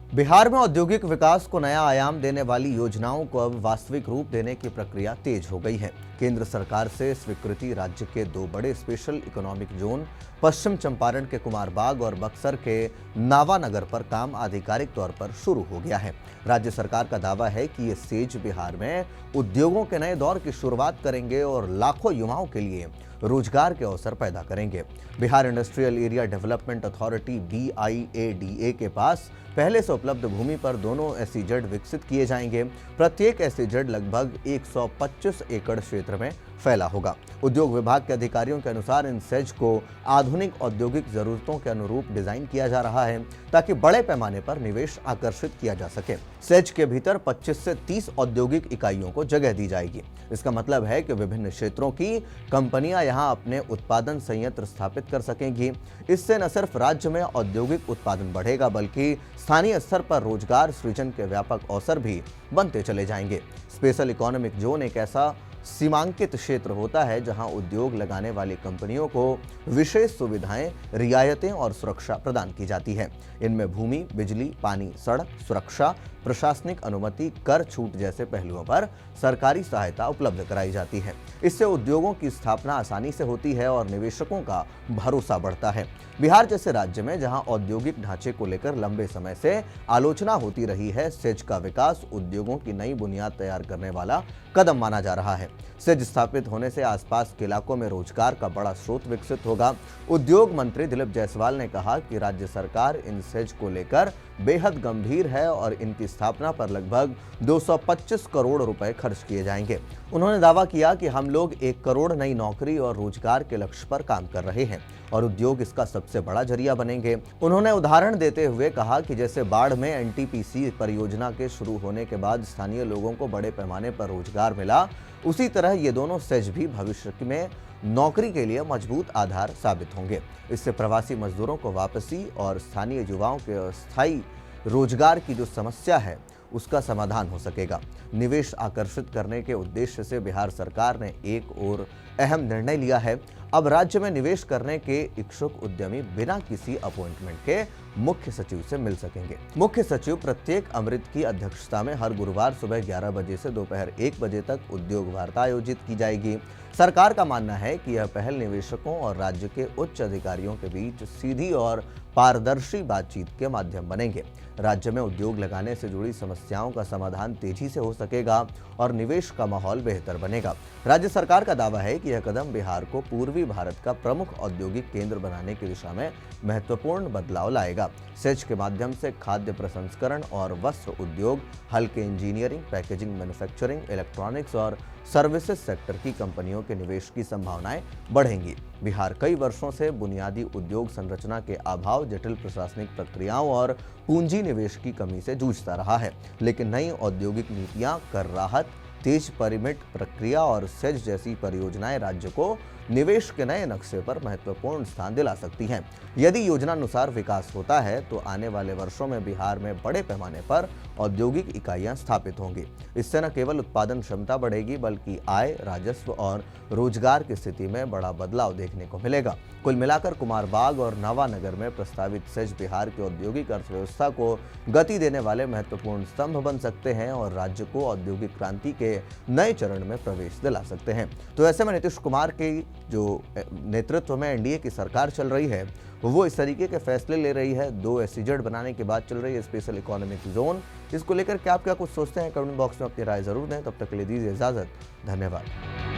बिहार में औद्योगिक विकास को नया आयाम देने वाली योजनाओं को अब वास्तविक रूप देने की प्रक्रिया तेज हो गई है। केंद्र सरकार से स्वीकृति राज्य के दो बड़े स्पेशल इकोनॉमिक जोन पश्चिम चंपारण के कुमारबाग और बक्सर के नावानगर पर काम आधिकारिक तौर पर शुरू हो गया है। राज्य सरकार का दावा है कि ये सेज बिहार में उद्योगों के नए दौर की शुरुआत करेंगे और लाखों युवाओं के लिए रोजगार के अवसर पैदा करेंगे। Bihar industrial area development authority BIADA के पास पहले से उपलब्ध भूमि पर दोनों SEZ विकसित किए जाएंगे। प्रत्येक SEZ लगभग 125 एकड़ क्षेत्र में फैला होगा। उद्योग विभाग के अधिकारियों के अनुसार इन सेज को आधुनिक औद्योगिक जरूरतों के अनुरूप डिजाइन किया जा रहा है ताकि बड़े पैमाने पर निवेश आकर्षित किया जा सके। सेज के भीतर 25 से 30 औद्योगिक इकाइयों को जगह दी जाएगी। इसका मतलब है कि विभिन्न क्षेत्रों की कंपनियां यहां अपने उत्पादन संयंत्र स्थापित कर सकेंगी। इससे न सिर्फ राज्य में औद्योगिक उत्पादन बढ़ेगा बल्कि स्थानीय स्तर पर रोजगार सृजन के व्यापक अवसर भी बनते चले जाएंगे। स्पेशल इकोनॉमिक जोन एक ऐसा सीमांकित क्षेत्र होता है जहां उद्योग लगाने वाली कंपनियों को विशेष सुविधाएं, रियायतें और सुरक्षा प्रदान की जाती है। इनमें भूमि, बिजली, पानी, सड़क, सुरक्षा, प्रशासनिक अनुमति, कर छूट जैसे पहलुओं पर सरकारी सहायता उपलब्ध कराई जाती है। इससे उद्योगों की स्थापना आसानी से होती है और निवेशकों का भरोसा बढ़ता है। बिहार जैसे राज्य में जहां औद्योगिक ढांचे को लेकर लंबे समय से आलोचना होती रही है, सेज का विकास उद्योगों की नई बुनियाद तैयार करने वाला कदम माना जा रहा है। सेज स्थापित होने से आसपास के इलाकों में रोजगार का बड़ा स्रोत विकसित होगा। उद्योग मंत्री दिलीप जायसवाल ने कहा कि राज्य सरकार इन सेज को लेकर बेहद गंभीर है और इनकी स्थापना पर लगभग 225 करोड़ रुपए खर्च किए जाएंगे। उन्होंने दावा किया कि हम लोग 1 करोड़ नई नौकरी और रोजगार के लक्ष्य पर काम कर रहे हैं और उद्योग इसका सबसे बड़ा जरिया बनेंगे। उन्होंने उदाहरण देते हुए कहा कि जैसे बाढ़ में NTPC परियोजना के शुरू होने के बाद स्थानीय लोगों को बड़े पैमाने पर रोजगार मिला, उसी तरह ये दोनों सेज भी भविष्य में नौकरी के लिए मजबूत आधार साबित होंगे। इससे प्रवासी मजदूरों को वापसी और स्थानीय युवाओं के अस्थायी रोजगार की जो समस्या है उसका समाधान हो सकेगा। निवेश आकर्षित करने के उद्देश्य से बिहार सरकार ने एक और अहम निर्णय लिया है। अब राज्य में निवेश करने के इच्छुक उद्यमी बिना किसी अपॉइंटमेंट के मुख्य सचिव से मिल सकेंगे। मुख्य सचिव प्रत्येक अमृत की अध्यक्षता में हर गुरुवार सुबह 11 बजे से दोपहर 1 बजे तक उद्योग वार्ता आयोजित की जाएगी। सरकार का मानना है कि यह पहल निवेशकों और राज्य के उच्च अधिकारियों के बीच सीधी और पारदर्शी बातचीत के माध्यम बनेंगे। राज्य में उद्योग लगाने से जुड़ी समस्याओं का समाधान तेजी से हो सकेगा और निवेश का माहौल बेहतर बनेगा। राज्य सरकार का दावा है कि यह कदम बिहार को पूर्वी भारत का प्रमुख औद्योगिक केंद्र बनाने की दिशा में महत्वपूर्ण बदलाव लाएगा। सेज के माध्यम से खाद्य प्रसंस्करण और वस्त्र उद्योग, हल्के इंजीनियरिंग, पैकेजिंग, मैन्युफैक्चरिंग, इलेक्ट्रॉनिक्स और सर्विसेज सेक्टर की कंपनियों के निवेश की संभावनाएं बढ़ेंगी। बिहार कई वर्षों से बुनियादी उद्योग संरचना के अभाव, जटिल प्रशासनिक प्रक्रियाओं और पूंजी निवेश की कमी से जूझता रहा है, लेकिन नई औद्योगिक नीतियां, कर राहत, तेज परमिट प्रक्रिया और सेज जैसी परियोजनाएं राज्य को निवेश के नए नक्शे पर महत्वपूर्ण स्थान दिला सकती हैं। यदि योजनानुसार विकास होता है तो आने वाले वर्षों में बिहार में बड़े पैमाने पर औद्योगिक इकाइयां स्थापित होंगी। इससे न केवल उत्पादन क्षमता बढ़ेगी बल्कि आय, राजस्व और रोजगार की स्थिति में बड़ा बदलाव देखने को मिलेगा। कुल मिलाकर कुमारबाग और नावानगर में प्रस्तावित सेज बिहार की औद्योगिक अर्थव्यवस्था को गति देने वाले महत्वपूर्ण स्तंभ बन सकते हैं और राज्य को औद्योगिक क्रांति के नए चरण में प्रवेश दिला सकते हैं। तो ऐसे में नीतीश कुमार के जो नेतृत्व में एनडीए की सरकार चल रही है वो इस तरीके के फैसले ले रही है। 2 SEZ बनाने के बाद चल रही है स्पेशल इकोनॉमिक जोन। इसको लेकर क्या आप क्या कुछ सोचते हैं, कमेंट बॉक्स में अपनी राय जरूर दें। तब तक के लिए दीजिए इजाजत। धन्यवाद।